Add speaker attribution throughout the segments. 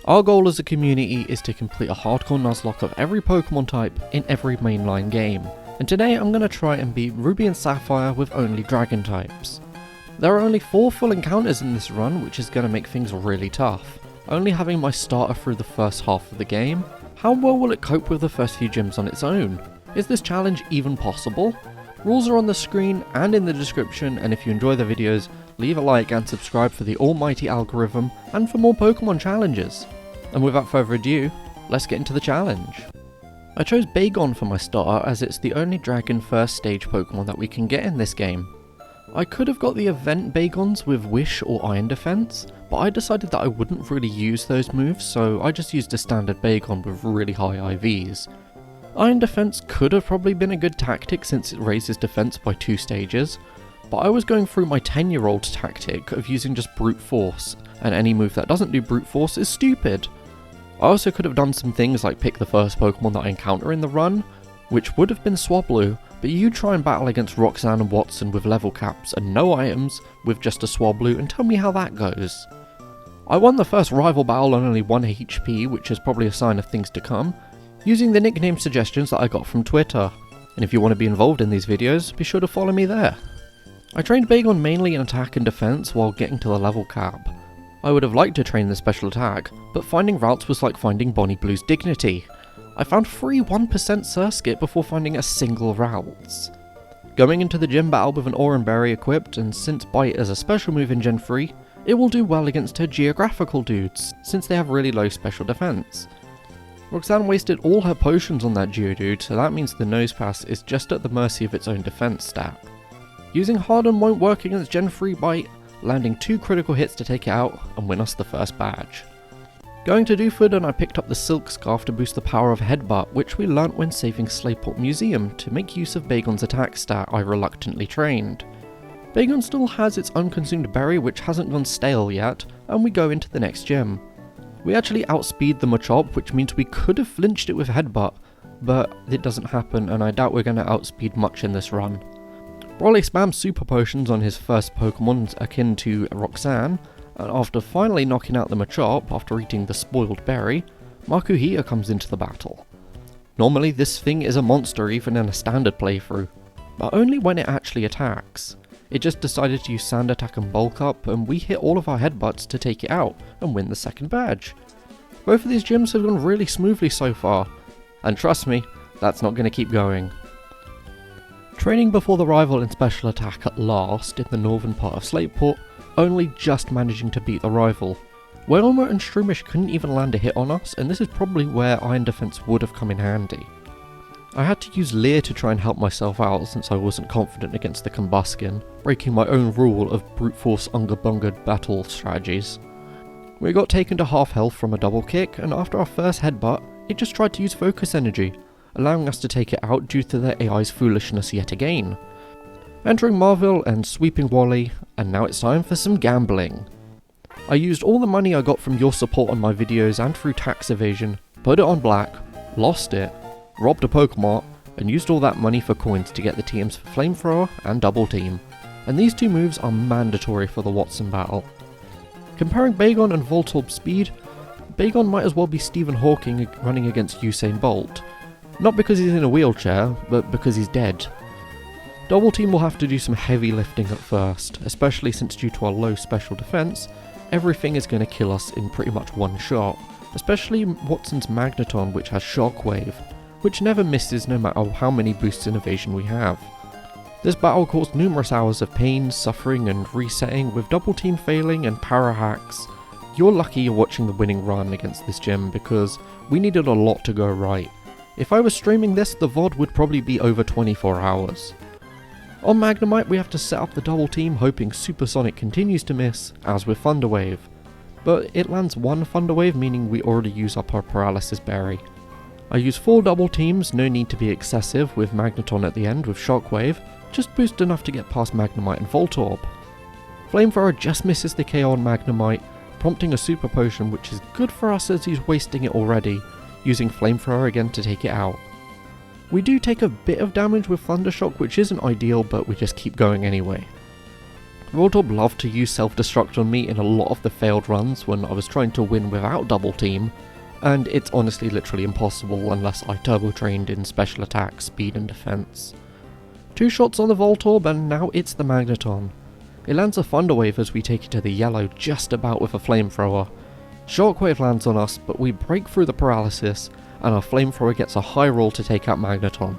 Speaker 1: Our goal as a community is to complete a hardcore Nuzlocke of every Pokemon type in every mainline game, and today I'm going to try and beat Ruby and Sapphire with only Dragon types. There are only 4 full encounters in this run, which is going to make things really tough. Only having my starter through the first half of the game, how well will it cope with the first few gyms on its own? Is this challenge even possible? Rules are on the screen and in the description, and if you enjoy the videos, leave a like and subscribe for the almighty algorithm and for more Pokemon challenges. And without further ado, let's get into the challenge. I chose Bagon for my starter as it's the only Dragon first stage Pokemon that we can get in this game. I could have got the event Bagons with Wish or Iron Defense, but I decided that I wouldn't really use those moves, so I just used a standard Bagon with really high IVs. Iron Defense could have probably been a good tactic since it raises defense by 2 stages, but I was going through my 10-year-old tactic of using just Brute Force, and any move that doesn't do Brute Force is stupid. I also could have done some things like pick the first Pokemon that I encounter in the run, which would have been Swablu, but you try and battle against Roxanne and Watson with level caps and no items with just a Swablu and tell me how that goes. I won the first rival battle on only 1 HP, which is probably a sign of things to come, using the nickname suggestions that I got from Twitter, and if you want to be involved in these videos, be sure to follow me there. I trained Bagon mainly in attack and defense while getting to the level cap. I would have liked to train the special attack, but finding routes was like finding Bonnie Blue's dignity. I found 3 1% Surskit before finding a single routes. Going into the gym battle with an Oran Berry equipped, and since Bite is a special move in Gen 3, it will do well against her geographical dudes, since they have really low special defense. Roxanne wasted all her potions on that Geodude, so that means the Nose Pass is just at the mercy of its own defense stat. Using Harden won't work against Gen 3 Bite, landing 2 critical hits to take it out and win us the first badge. Going to Dewford, and I picked up the Silk Scarf to boost the power of Headbutt, which we learnt when saving Slayport Museum to make use of Bagon's attack stat I reluctantly trained. Bagon still has its unconsumed berry which hasn't gone stale yet, and we go into the next gym. We actually outspeed the Machop, which means we could have flinched it with Headbutt, but it doesn't happen and I doubt we're going to outspeed much in this run. Broly spams Super Potions on his first Pokemon akin to Roxanne, and after finally knocking out the Machop after eating the spoiled berry, Makuhita comes into the battle. Normally this thing is a monster even in a standard playthrough, but only when it actually attacks. It just decided to use Sand Attack and Bulk Up, and we hit all of our headbutts to take it out and win the second badge. Both of these gyms have gone really smoothly so far, and trust me, that's not going to keep going. Training before the rival in special attack at last in the northern part of Slateport, only just managing to beat the rival. Wailmer and Shroomish couldn't even land a hit on us, and this is probably where Iron Defense would have come in handy. I had to use Leer to try and help myself out since I wasn't confident against the Combuskin, breaking my own rule of brute force Unga Bunga battle strategies. We got taken to half health from a double kick, and after our first headbutt, it just tried to use focus energy, allowing us to take it out due to the AI's foolishness yet again. Entering Marville and sweeping Wally, and now it's time for some gambling. I used all the money I got from your support on my videos and through tax evasion, put it on black, lost it, robbed a Pokemon, and used all that money for coins to get the TMs for Flamethrower and Double Team, and these 2 moves are mandatory for the Watson battle. Comparing Bagon and Voltorb's speed, Bagon might as well be Stephen Hawking running against Usain Bolt, not because he's in a wheelchair, but because he's dead. Double Team will have to do some heavy lifting at first, especially since due to our low special defense, everything is going to kill us in pretty much one shot, especially Watson's Magneton, which has Shockwave, which never misses no matter how many boosts in evasion we have. This battle caused numerous hours of pain, suffering and resetting, with Double Team failing and para hacks. You're lucky you're watching the winning run against this gym because we needed a lot to go right. If I was streaming this, the VOD would probably be over 24 hours. On Magnemite we have to set up the Double Team hoping Supersonic continues to miss, as with Thunder Wave. But it lands 1 Thunder Wave, meaning we already use up our Paralysis Berry. I use 4 Double Teams, no need to be excessive, with Magneton at the end with Shockwave, just boost enough to get past Magnemite and Voltorb. Flamethrower just misses the KO on Magnemite, prompting a Super Potion which is good for us as he's wasting it already, using Flamethrower again to take it out. We do take a bit of damage with Thundershock, which isn't ideal, but we just keep going anyway. Voltorb loved to use self-destruct on me in a lot of the failed runs when I was trying to win without double team, and it's honestly literally impossible unless I turbo trained in special attack, speed and defense. 2 shots on the Voltorb and now it's the Magneton. It lands a Thunder Wave as we take it to the yellow just about with a flamethrower. Shockwave lands on us, but we break through the paralysis and our flamethrower gets a high roll to take out Magneton.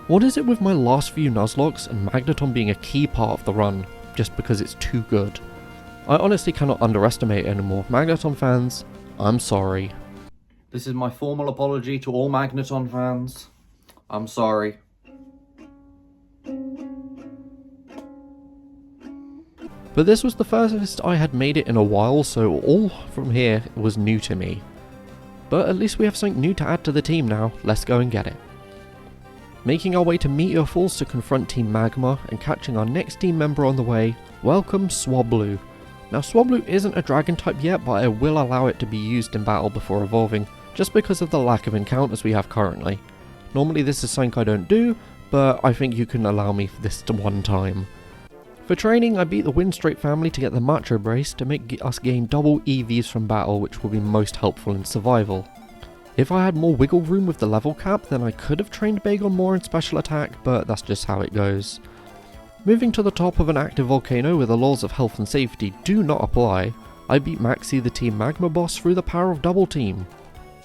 Speaker 1: What is it with my last few Nuzlockes and Magneton being a key part of the run, just because it's too good? I honestly cannot underestimate it anymore. Magneton fans, I'm sorry. This is my formal apology to all Magneton fans. I'm sorry. But this was the furthest I had made it in a while, so all from here was new to me. But at least we have something new to add to the team now. Let's go and get it. Making our way to Meteor Falls to confront Team Magma and catching our next team member on the way, welcome Swablu. Now Swablu isn't a dragon type yet, but I will allow it to be used in battle before evolving, just because of the lack of encounters we have currently. Normally this is something I don't do, but I think you can allow me for this one time. For training, I beat the Windstreak family to get the Macho Brace to make us gain double EVs from battle, which will be most helpful in survival. If I had more wiggle room with the level cap, then I could have trained Bagon more in special attack, but that's just how it goes. Moving to the top of an active volcano where the laws of health and safety do not apply, I beat Maxi, the Team Magma boss, through the power of double team.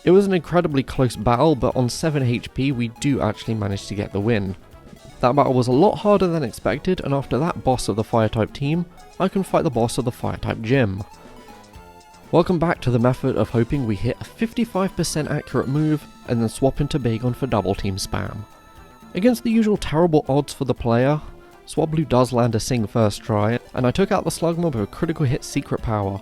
Speaker 1: It was an incredibly close battle, but on 7 HP we do actually manage to get the win. That battle was a lot harder than expected, and after that boss of the fire type team, I can fight the boss of the fire type gym. Welcome back to the method of hoping we hit a 55% accurate move and then swap into Bagon for double team spam. Against the usual terrible odds for the player, Swablu does land a Sing first try, and I took out the Slugma with a critical hit secret power.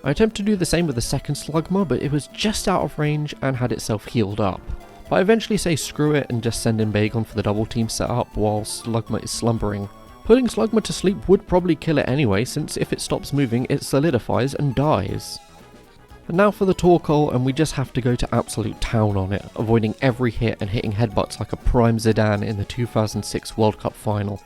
Speaker 1: I attempt to do the same with the second Slugma, but it was just out of range and had itself healed up. But I eventually say screw it and just send in Bagon for the double team setup while Slugma is slumbering. Putting Slugma to sleep would probably kill it anyway, since if it stops moving it solidifies and dies. And now for the Torkoal, and we just have to go to absolute town on it, avoiding every hit and hitting headbutts like a prime Zidane in the 2006 World Cup final.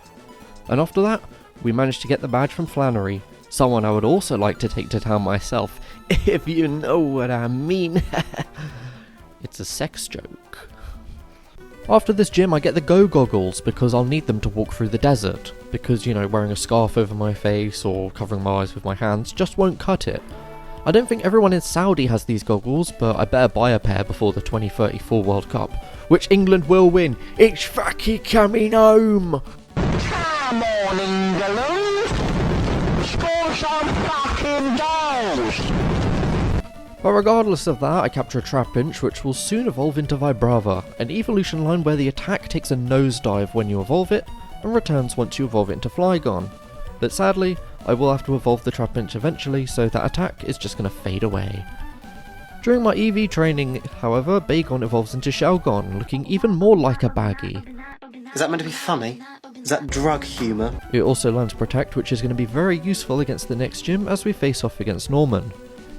Speaker 1: And after that, we managed to get the badge from Flannery, someone I would also like to take to town myself, if you know what I mean. It's a sex joke. After this gym I get the Go Goggles because I'll need them to walk through the desert, because you know, wearing a scarf over my face or covering my eyes with my hands just won't cut it. I don't think everyone in Saudi has these goggles, but I better buy a pair before the 2034 World Cup, which England will win. It's fucking coming home!
Speaker 2: Come on, England! Score some fucking goals!
Speaker 1: But regardless of that, I capture a Trapinch, which will soon evolve into Vibrava, an evolution line where the attack takes a nosedive when you evolve it, and returns once you evolve it into Flygon. But sadly, I will have to evolve the Trapinch eventually, so that attack is just going to fade away. During my EV training, however, Bagon evolves into Shelgon, looking even more like a baggy.
Speaker 3: Is that meant to be funny? Is that drug humour?
Speaker 1: It also lands Protect, which is going to be very useful against the next gym as we face off against Norman.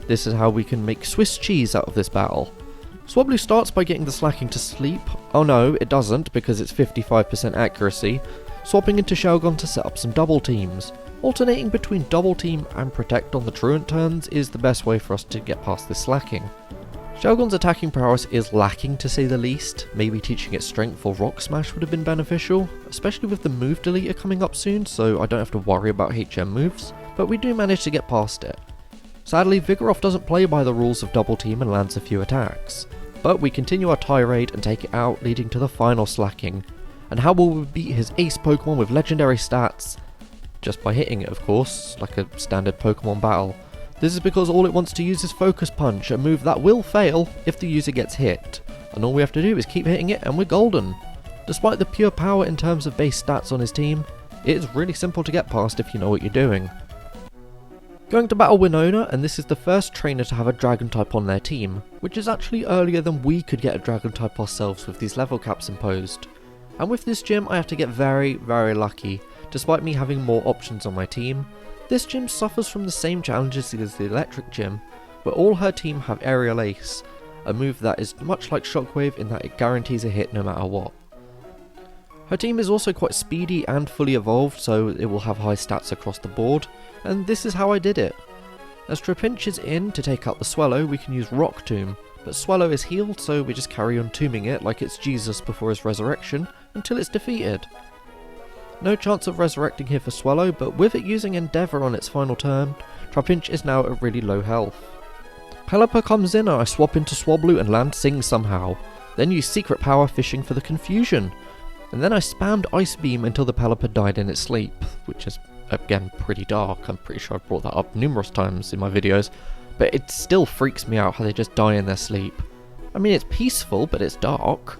Speaker 1: This is how we can make Swiss cheese out of this battle. Swablu starts by getting the Slacking to sleep. Oh no, it doesn't, because it's 55% accuracy, swapping into Shelgon to set up some double teams. Alternating between double team and Protect on the truant turns is the best way for us to get past this slacking. Shelgon's attacking prowess is lacking to say the least. Maybe teaching it Strength or Rock Smash would have been beneficial, especially with the move deleter coming up soon, so I don't have to worry about HM moves, but we do manage to get past it. Sadly, Vigoroth doesn't play by the rules of double team and lands a few attacks, but we continue our tirade and take it out, leading to the final slacking. And how will we beat his ace Pokemon with legendary stats? Just by hitting it, of course, like a standard Pokemon battle. This is because all it wants to use is Focus Punch, a move that will fail if the user gets hit, and all we have to do is keep hitting it and we're golden. Despite the pure power in terms of base stats on his team, it is really simple to get past if you know what you're doing. Going to battle Winona, and this is the first trainer to have a Dragon type on their team, which is actually earlier than we could get a Dragon type ourselves with these level caps imposed. And with this gym I have to get very, very lucky. Despite me having more options on my team, this gym suffers from the same challenges as the electric gym, where all her team have Aerial Ace, a move that is much like Shockwave in that it guarantees a hit no matter what. Her team is also quite speedy and fully evolved, so it will have high stats across the board, and this is how I did it. As Trapinch is in to take out the Swallow, we can use Rock Tomb, but Swallow is healed, so we just carry on tombing it like it's Jesus before his resurrection until it's defeated. No chance of resurrecting here for Swallow, but with it using Endeavour on its final turn, Trapinch is now at really low health. Pelipper comes in and I swap into Swablu and land Sing somehow, then use Secret Power fishing for the confusion, and then I spammed Ice Beam until the Pelipper died in its sleep, which is again pretty dark. I'm pretty sure I've brought that up numerous times in my videos, but it still freaks me out how they just die in their sleep. I mean, it's peaceful, but it's dark.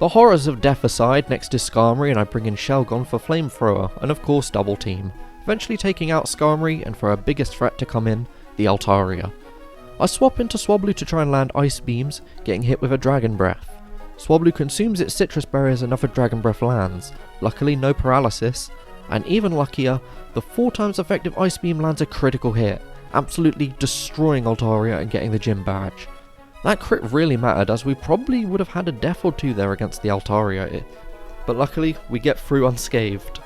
Speaker 1: The horrors of death aside, next is Skarmory and I bring in Shelgon for Flamethrower, and of course double team, eventually taking out Skarmory and for our biggest threat to come in, the Altaria. I swap into Swablu to try and land Ice Beams, getting hit with a Dragon Breath. Swablu consumes its Citrus Berry as another Dragon Breath lands, luckily no paralysis, and even luckier, the 4 times effective Ice Beam lands a critical hit, absolutely destroying Altaria and getting the Gym Badge. That crit really mattered, as we probably would have had a death or 2 there against the Altaria, but luckily we get through unscathed.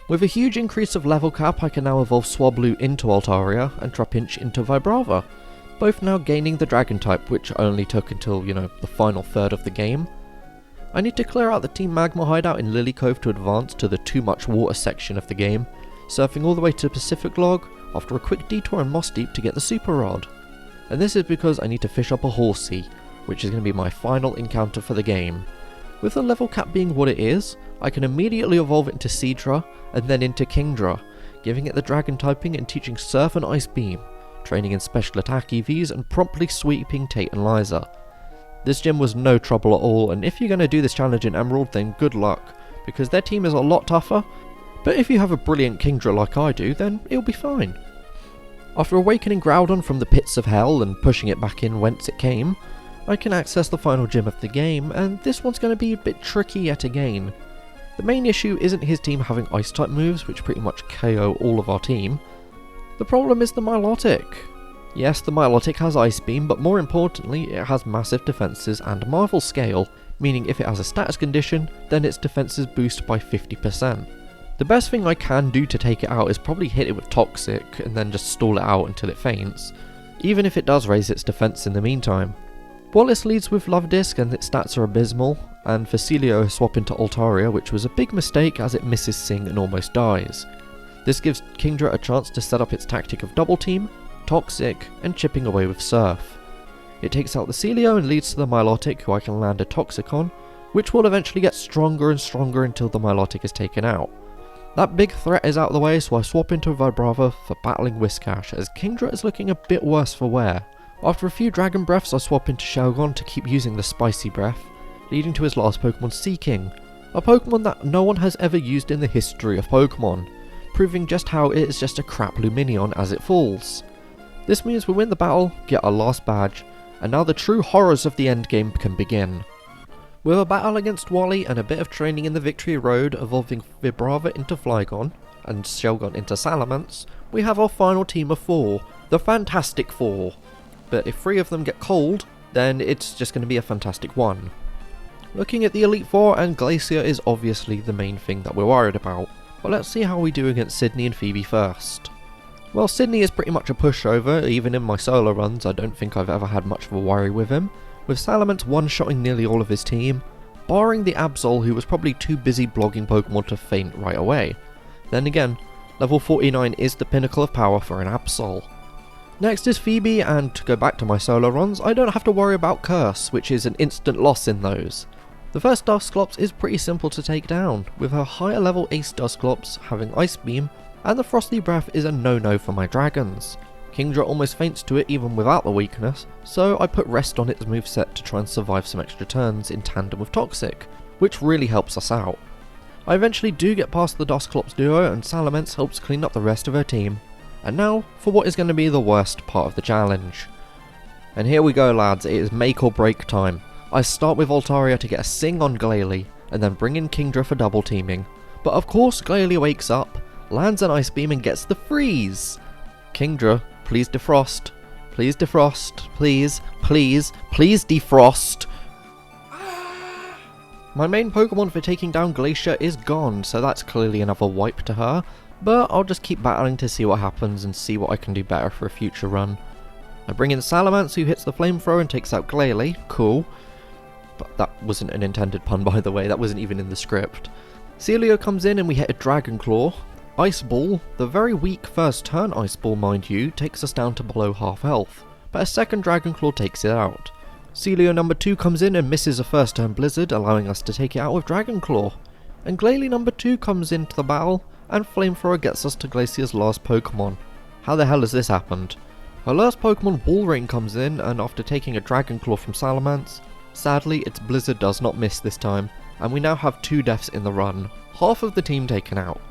Speaker 1: With a huge increase of level cap, I can now evolve Swablu into Altaria and Trapinch into Vibrava, both now gaining the Dragon type, which only took until, the final third of the game. I need to clear out the Team Magma hideout in Lily Cove to advance to the Too Much Water section of the game, surfing all the way to Pacific Log after a quick detour in Moss Deep to get the Super Rod. And this is because I need to fish up a Horsey, which is going to be my final encounter for the game. With the level cap being what it is, I can immediately evolve it into Seadra and then into Kingdra, giving it the Dragon typing and teaching Surf and Ice Beam, training in special attack EVs and promptly sweeping Tate and Liza. This gym was no trouble at all, and if you're going to do this challenge in Emerald, then good luck, because their team is a lot tougher, but if you have a brilliant Kingdra like I do, then it'll be fine. After awakening Groudon from the pits of hell and pushing it back in whence it came, I can access the final gym of the game, and this one's going to be a bit tricky yet again. The main issue isn't his team having Ice type moves, which pretty much KO all of our team. The problem is the Milotic. Yes, the Milotic has Ice Beam, but more importantly, it has massive defences and Marvel Scale, meaning if it has a status condition, then its defences boost by 50%. The best thing I can do to take it out is probably hit it with Toxic and then just stall it out until it faints, even if it does raise its defense in the meantime. Wallace leads with Love Disc and its stats are abysmal, and Facilio swap into Altaria, which was a big mistake as it misses Sing and almost dies. This gives Kingdra a chance to set up its tactic of double team, Toxic, and chipping away with Surf. It takes out the Celio and leads to the Milotic, who I can land a Toxic on, which will eventually get stronger and stronger until the Milotic is taken out. That big threat is out of the way, so I swap into Vibrava for battling Whiscash, as Kingdra is looking a bit worse for wear. After a few Dragon Breaths, I swap into Shelgon to keep using the Spicy Breath, leading to his last Pokemon, Seaking, a Pokemon that no one has ever used in the history of Pokemon, proving just how it is just a crap Luminion as it falls. This means we win the battle, get our last badge, and now the true horrors of the endgame can begin. With a battle against Wally and a bit of training in the Victory Road, evolving Vibrava into Flygon and Shelgon into Salamence, we have our final team of 4, the Fantastic Four. But if 3 of them get cold, then it's just going to be a fantastic 1. Looking at the Elite Four, and Glacier is obviously the main thing that we're worried about, but let's see how we do against Sydney and Phoebe first. Well, Sydney is pretty much a pushover. Even in my solo runs I don't think I've ever had much of a worry with him, with Salamence one-shotting nearly all of his team, barring the Absol, who was probably too busy blogging Pokemon to faint right away. Then again, level 49 is the pinnacle of power for an Absol. Next is Phoebe, and to go back to my solo runs, I don't have to worry about Curse, which is an instant loss in those. The first Dusclops is pretty simple to take down, with her higher level Ace Dusclops having Ice Beam, and the Frosty Breath is a no-no for my dragons. Kingdra almost faints to it even without the weakness, so I put Rest on its moveset to try and survive some extra turns in tandem with Toxic, which really helps us out. I eventually do get past the Dusclops duo, and Salamence helps clean up the rest of her team. And now for what is going to be the worst part of the challenge. And here we go, lads, it is make or break time. I start with Altaria to get a Sing on Glalie, and then bring in Kingdra for double teaming. But of course Glalie wakes up, lands an Ice Beam and gets the freeze! Kingdra, please defrost. Please defrost. Please, please, please defrost. My main Pokemon for taking down Glacier is gone, so that's clearly another wipe to her, but I'll just keep battling to see what happens and see what I can do better for a future run. I bring in Salamence, who hits the flamethrower and takes out Glalie, cool. But that wasn't an intended pun, by the way, that wasn't even in the script. Celio comes in and we hit a Dragon Claw. Ice Ball, the very weak first turn Ice Ball mind you, takes us down to below half health, but a second Dragon Claw takes it out. Celio number 2 comes in and misses a first turn Blizzard, allowing us to take it out with Dragon Claw. And Glalie number 2 comes into the battle, and Flamethrower gets us to Glacier's last Pokemon. How the hell has this happened? Her last Pokemon, Walrein, comes in, and after taking a Dragon Claw from Salamence, sadly its Blizzard does not miss this time, and we now have 2 deaths in the run, half of the team taken out.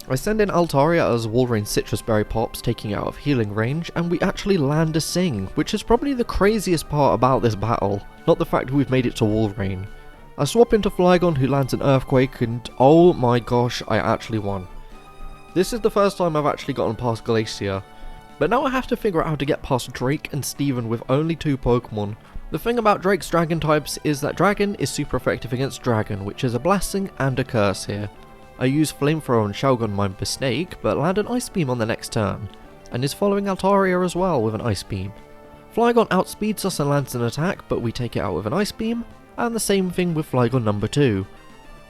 Speaker 1: I send in Altaria as Walrein Citrus Berry pops, taking it out of healing range, and we actually land a Sing, which is probably the craziest part about this battle, not the fact we've made it to Walrein. I swap into Flygon, who lands an Earthquake, and oh my gosh, I actually won. This is the first time I've actually gotten past Glacier, but now I have to figure out how to get past Drake and Steven with only 2 Pokemon. The thing about Drake's Dragon types is that Dragon is super effective against Dragon, which is a blessing and a curse here. I use Flamethrower on Shelgon by mistake, but land an Ice Beam on the next turn, and is following Altaria as well with an Ice Beam. Flygon outspeeds us and lands an attack, but we take it out with an Ice Beam, and the same thing with Flygon number 2.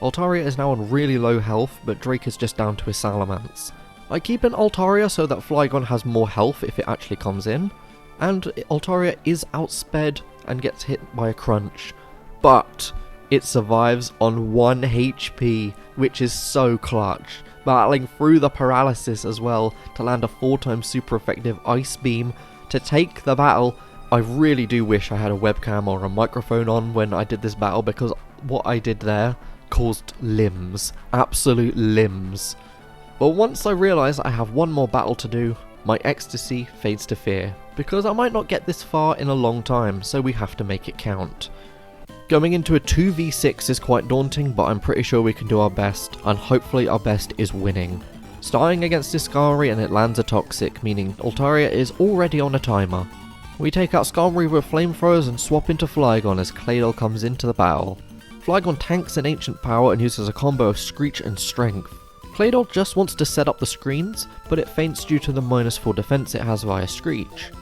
Speaker 1: Altaria is now on really low health, but Drake is just down to his Salamence. I keep in Altaria so that Flygon has more health if it actually comes in, and Altaria is outsped and gets hit by a Crunch, but it survives on 1 HP, which is so clutch, battling through the paralysis as well to land a 4x super effective Ice Beam to take the battle. I really do wish I had a webcam or a microphone on when I did this battle, because what I did there caused limbs, absolute limbs. But once I realise I have one more battle to do, my ecstasy fades to fear, because I might not get this far in a long time, so we have to make it count. Going into a 2v6 is quite daunting, but I'm pretty sure we can do our best, and hopefully our best is winning. Starting against Skarmory and it lands a Toxic, meaning Altaria is already on a timer. We take out Skarmory with Flamethrowers and swap into Flygon as Claydol comes into the battle. Flygon tanks an Ancient Power and uses a combo of Screech and Strength. Claydol just wants to set up the screens, but it faints due to the -4 defense it has via Screech.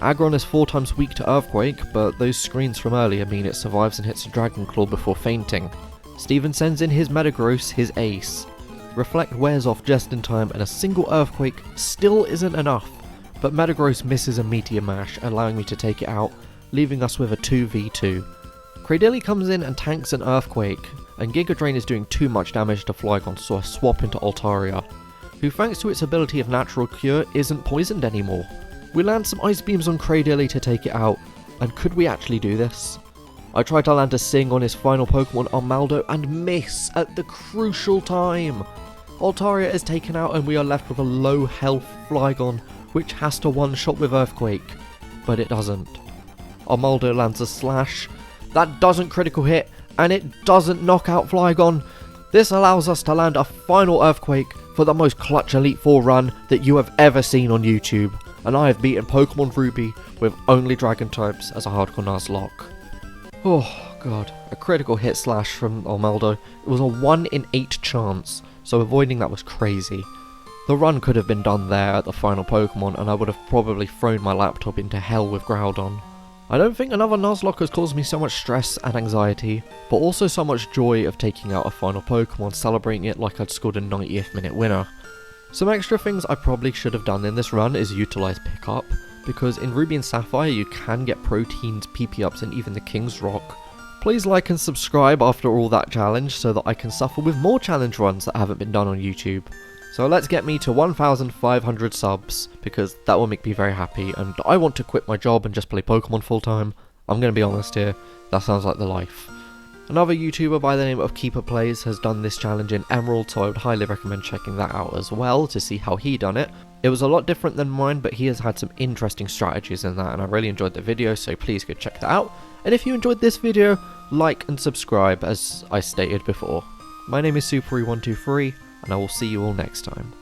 Speaker 1: Aggron is 4x weak to Earthquake, but those screens from earlier mean it survives and hits a Dragon Claw before fainting. Steven sends in his Metagross, his ace. Reflect wears off just in time and a single Earthquake still isn't enough, but Metagross misses a Meteor Mash, allowing me to take it out, leaving us with a 2v2. Cradily comes in and tanks an Earthquake, and Giga Drain is doing too much damage to Flygon, so I swap into Altaria, who thanks to its ability of Natural Cure isn't poisoned anymore. We land some Ice Beams on Cradily to take it out, and could we actually do this? I try to land a Sing on his final Pokemon Armaldo and miss at the crucial time. Altaria is taken out and we are left with a low health Flygon, which has to one-shot with Earthquake, but it doesn't. Armaldo lands a Slash, that doesn't critical hit, and it doesn't knock out Flygon. This allows us to land a final Earthquake for the most clutch Elite Four run that you have ever seen on YouTube, and I have beaten Pokemon Ruby with only Dragon types as a Hardcore Nuzlocke. Oh god, a critical hit Slash from Armaldo. It was a 1 in 8 chance, so avoiding that was crazy. The run could have been done there at the final Pokemon, and I would have probably thrown my laptop into hell with Groudon. I don't think another Nuzlocke has caused me so much stress and anxiety, but also so much joy of taking out a final Pokemon, celebrating it like I'd scored a 90th minute winner. Some extra things I probably should have done in this run is utilise Pickup, because in Ruby and Sapphire you can get Proteins, PP ups and even the King's Rock. Please like and subscribe after all that challenge so that I can suffer with more challenge runs that haven't been done on YouTube. So let's get me to 1,500 subs, because that will make me very happy, and I want to quit my job and just play Pokemon full time. I'm going to be honest here, that sounds like the life. Another YouTuber by the name of Keeper Plays has done this challenge in Emerald, so I would highly recommend checking that out as well to see how he done it. It was a lot different than mine, but he has had some interesting strategies in that, and I really enjoyed the video, so please go check that out. And if you enjoyed this video, like and subscribe as I stated before. My name is Super123, and I will see you all next time.